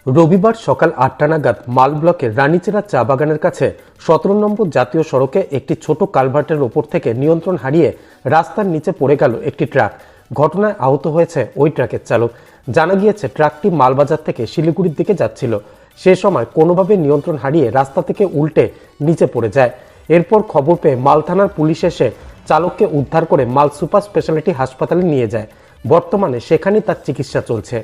রবিবার সকাল ৮টা নাগাদ মাল ব্লকের রানীচেরা চা বাগানের কাছে ১৭ নম্বর জাতীয় সড়কে একটি ছোট কালভার্টের ওপর থেকে নিয়ন্ত্রণ হারিয়ে রাস্তার নিচে পড়ে গেল একটি ট্রাক। ঘটনায় আহত হয়েছে ওই ট্রাকের চালক। জানা গিয়েছে ট্রাকটি মালবাজার থেকে শিলিগুড়ির দিকে যাচ্ছিল। সে সময় কোনোভাবে নিয়ন্ত্রণ হারিয়ে রাস্তা থেকে উল্টে নিচে পড়ে যায়। এরপর খবর পেয়ে মাল থানার পুলিশ এসে চালককে উদ্ধার করে মাল সুপার স্পেশালিটি হাসপাতালে নিয়ে যায়। বর্তমানে সেখানেই তার চিকিৎসা চলছে।